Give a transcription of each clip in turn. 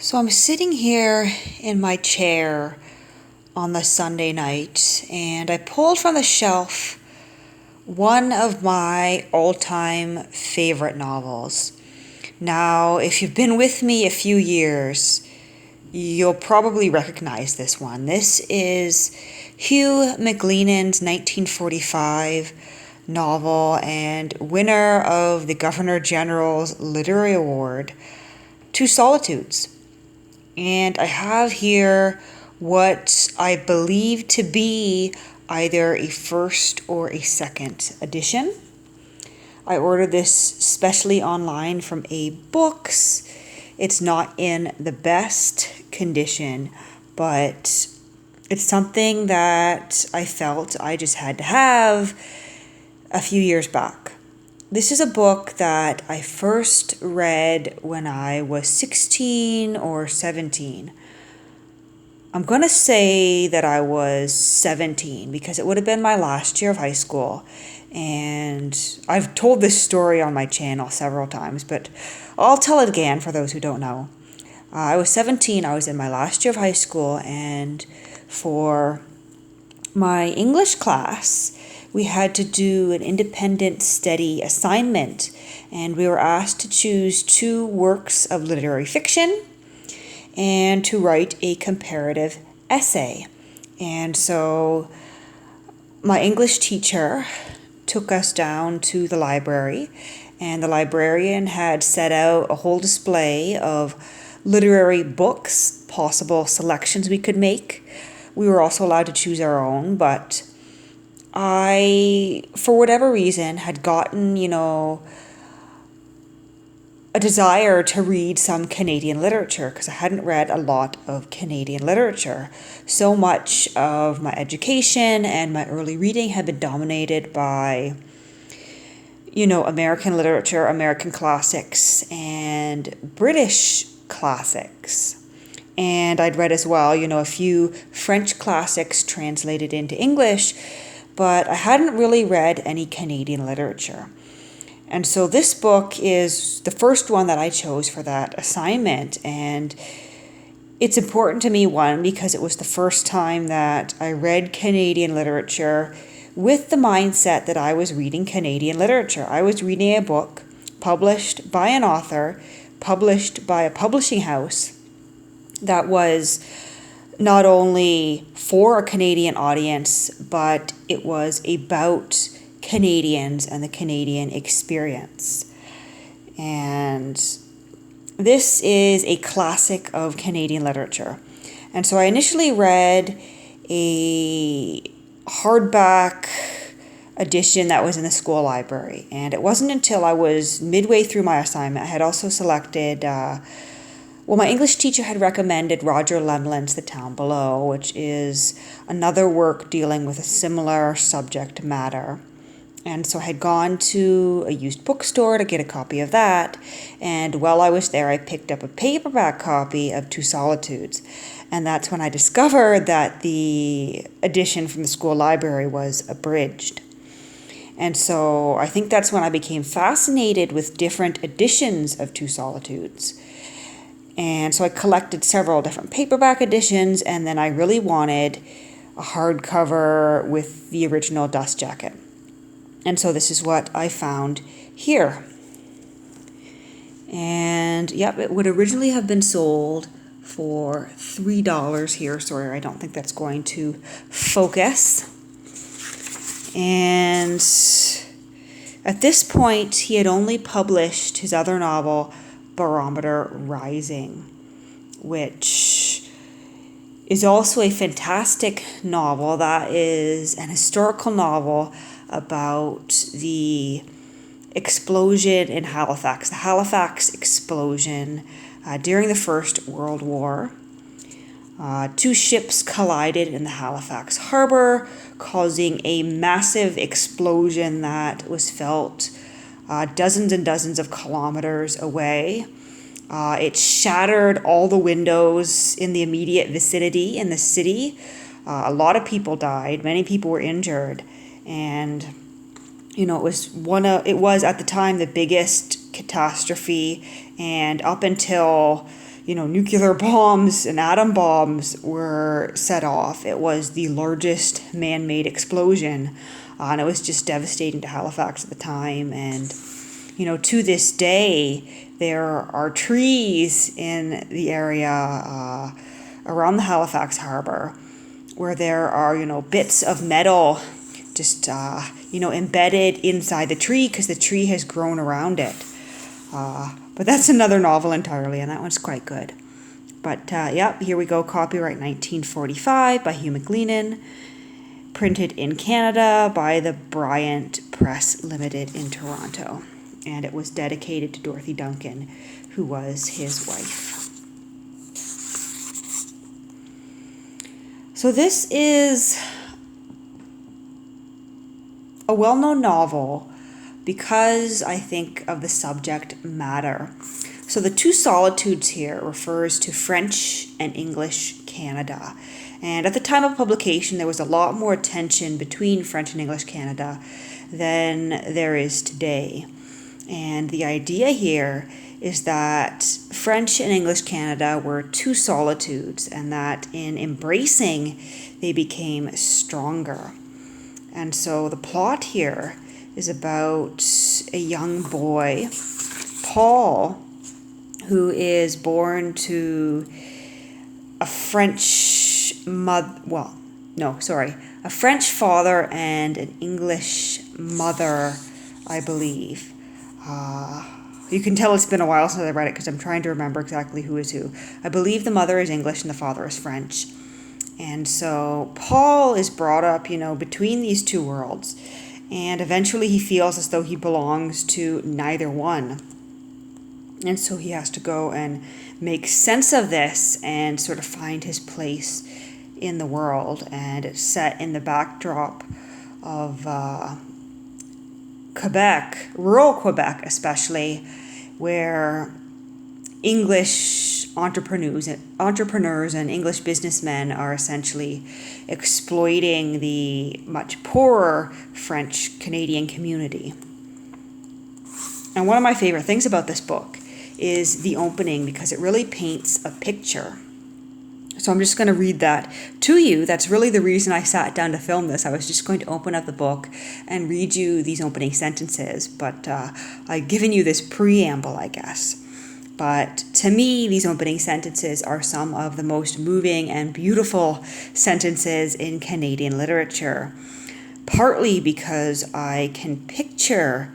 So I'm sitting here in my chair on the Sunday night, and I pulled from the shelf one of my all-time favorite novels. Now, if you've been with me a few years, you'll probably recognize this one. This is Hugh MacLennan's 1945 novel and winner of the Governor General's Literary Award, Solitudes. And I have here what I believe to be either a first or a second edition. I ordered this specially online from A Books. It's not in the best condition, but it's something that I felt I just had to have a few years back. This is a book that I first read when I was 16 or 17. I'm going to say that I was 17 because it would have been my last year of high school. And I've told this story on my channel several times, but I'll tell it again for those who don't know. I was 17, I was in my last year of high school, and for my English class, we had to do an independent study assignment, and we were asked to choose two works of literary fiction and to write a comparative essay. And so my English teacher took us down to the library, and the librarian had set out a whole display of literary books, possible selections we could make. We were also allowed to choose our own, but I, for whatever reason, had gotten, a desire to read some Canadian literature because I hadn't read a lot of Canadian literature. So much of my education and my early reading had been dominated by, American literature, American classics, and British classics. And I'd read as well, a few French classics translated into English, but I hadn't really read any Canadian literature. And so this book is the first one that I chose for that assignment. And it's important to me, one, because it was the first time that I read Canadian literature with the mindset that I was reading Canadian literature. I was reading a book published by an author, published by a publishing house that was not only for a Canadian audience, but it was about Canadians and the Canadian experience. And this is a classic of Canadian literature. And so I initially read a hardback edition that was in the school library. And it wasn't until I was midway through my assignment, I had also selected my English teacher had recommended Roger Llewellyn's The Town Below, which is another work dealing with a similar subject matter. And so I had gone to a used bookstore to get a copy of that. And while I was there, I picked up a paperback copy of Solitudes. And that's when I discovered that the edition from the school library was abridged. And so I think that's when I became fascinated with different editions of Solitudes. And so I collected several different paperback editions, and then I really wanted a hardcover with the original dust jacket. And so this is what I found here. And yep, it would originally have been sold for $3 here. Sorry, I don't think that's going to focus. And at this point, he had only published his other novel, Barometer Rising, which is also a fantastic novel that is an historical novel about the explosion in Halifax, the Halifax explosion during the First World War. Two ships collided in the Halifax harbor, causing a massive explosion that was felt dozens and dozens of kilometers away. It shattered all the windows in the immediate vicinity in the city. A lot of people died. Many people were injured. And, it was at the time the biggest catastrophe. And up until, nuclear bombs and atom bombs were set off. It was the largest man-made explosion, and it was just devastating to Halifax at the time. And, to this day, there are trees in the area around the Halifax Harbor where there are, bits of metal just, embedded inside the tree because the tree has grown around it. But that's another novel entirely, and that one's quite good. But, here we go. Copyright 1945 by Hugh MacLennan. Printed in Canada by the Bryant Press Limited in Toronto. And it was dedicated to Dorothy Duncan, who was his wife. So this is a well-known novel because I think of the subject matter. So the two Solitudes here refers to French and English Canada. And at the time of publication, there was a lot more tension between French and English Canada than there is today. And the idea here is that French and English Canada were two solitudes, and that in embracing, they became stronger. And so the plot here is about a young boy, Paul, who is born to a French a French father and an English mother, I believe. You can tell it's been a while since I read it because I'm trying to remember exactly who is who. I believe the mother is English and the father is French. And so Paul is brought up, between these two worlds. And eventually he feels as though he belongs to neither one. And so he has to go and make sense of this and sort of find his place in the world. And it's set in the backdrop of Quebec, rural Quebec especially, where English entrepreneurs and English businessmen are essentially exploiting the much poorer French Canadian community. And one of my favorite things about this book is the opening, because it really paints a picture. So I'm just going to read that to you. That's really the reason I sat down to film this. I was just going to open up the book and read you these opening sentences, but I've given you this preamble, I guess. But to me, these opening sentences are some of the most moving and beautiful sentences in Canadian literature, partly because I can picture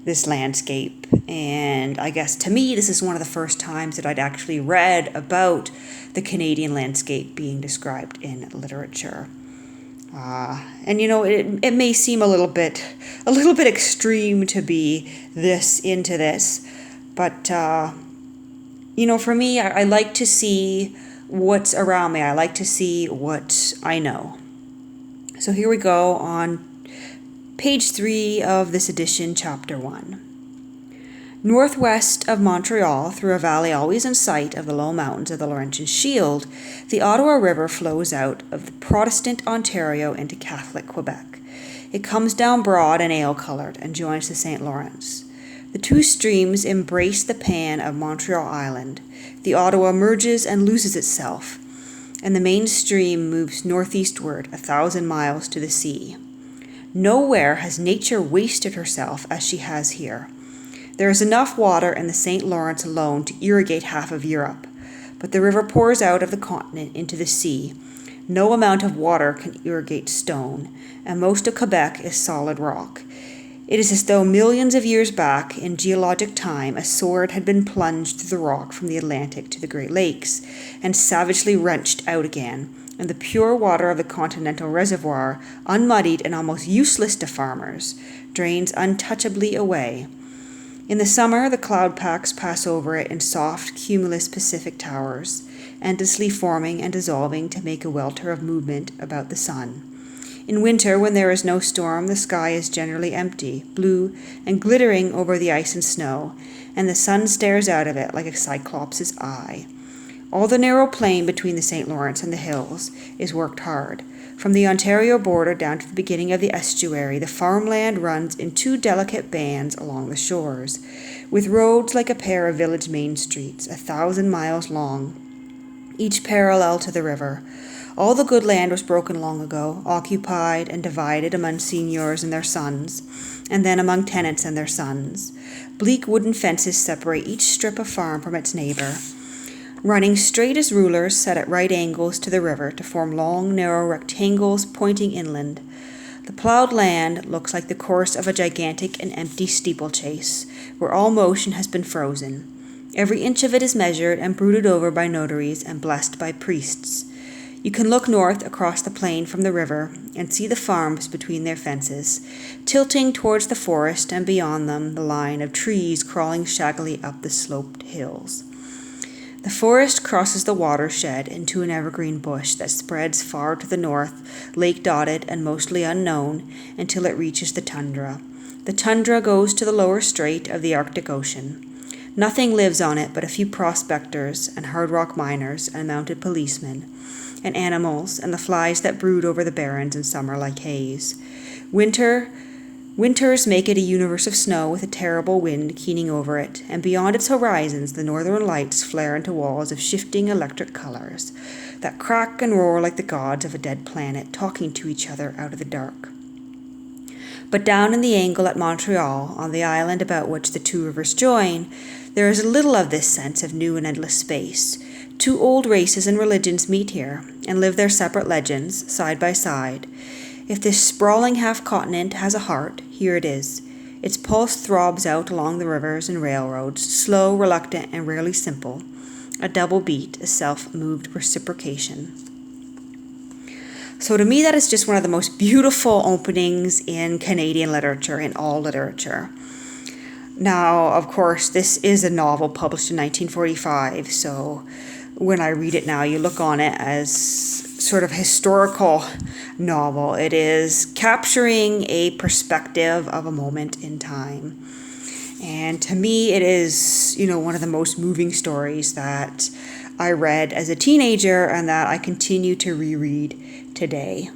this landscape. And I guess to me, this is one of the first times that I'd actually read about the Canadian landscape being described in literature. And it may seem a little bit extreme to be this into this, but for me, I like to see what's around me. I like to see what I know. So here we go on page 3 of this edition, chapter 1. Northwest of Montreal, through a valley always in sight of the low mountains of the Laurentian Shield, the Ottawa River flows out of the Protestant Ontario into Catholic Quebec. It comes down broad and ale-coloured and joins the St. Lawrence. The two streams embrace the pan of Montreal Island. The Ottawa merges and loses itself, and the main stream moves northeastward 1,000 miles to the sea. Nowhere has nature wasted herself as she has here. There is enough water in the St. Lawrence alone to irrigate half of Europe, but the river pours out of the continent into the sea. No amount of water can irrigate stone, and most of Quebec is solid rock. It is as though millions of years back, in geologic time, a sword had been plunged through the rock from the Atlantic to the Great Lakes, and savagely wrenched out again, and the pure water of the continental reservoir, unmuddied and almost useless to farmers, drains untouchably away. In the summer, the cloud packs pass over it in soft, cumulus Pacific towers, endlessly forming and dissolving to make a welter of movement about the sun. In winter, when there is no storm, the sky is generally empty, blue, and glittering over the ice and snow, and the sun stares out of it like a cyclops' eye. All the narrow plain between the St. Lawrence and the hills is worked hard. From the Ontario border down to the beginning of the estuary, the farmland runs in two delicate bands along the shores, with roads like a pair of village main streets, 1,000 miles long, each parallel to the river. All the good land was broken long ago, occupied and divided among seigneurs and their sons, and then among tenants and their sons. Bleak wooden fences separate each strip of farm from its neighbor, running straight as rulers set at right angles to the river to form long, narrow rectangles pointing inland. The plowed land looks like the course of a gigantic and empty steeplechase, where all motion has been frozen. Every inch of it is measured and brooded over by notaries and blessed by priests. You can look north across the plain from the river and see the farms between their fences, tilting towards the forest, and beyond them the line of trees crawling shaggily up the sloped hills. The forest crosses the watershed into an evergreen bush that spreads far to the north, lake-dotted and mostly unknown, until it reaches the tundra. The tundra goes to the lower strait of the Arctic Ocean. Nothing lives on it but a few prospectors and hard rock miners and mounted policemen, and animals and the flies that brood over the barrens in summer like haze. Winters make it a universe of snow with a terrible wind keening over it, and beyond its horizons the northern lights flare into walls of shifting electric colors that crack and roar like the gods of a dead planet talking to each other out of the dark. But down in the angle at Montreal, on the island about which the two rivers join, there is little of this sense of new and endless space. Two old races and religions meet here and live their separate legends side by side. If this sprawling half-continent has a heart, here it is. Its pulse throbs out along the rivers and railroads, slow, reluctant, and rarely simple. A double beat, a self-moved reciprocation. So to me, that is just one of the most beautiful openings in Canadian literature, in all literature. Now, of course, this is a novel published in 1945, so when I read it now, you look on it as sort of historical novel. It is capturing a perspective of a moment in time. And to me, it is, one of the most moving stories that I read as a teenager and that I continue to reread today.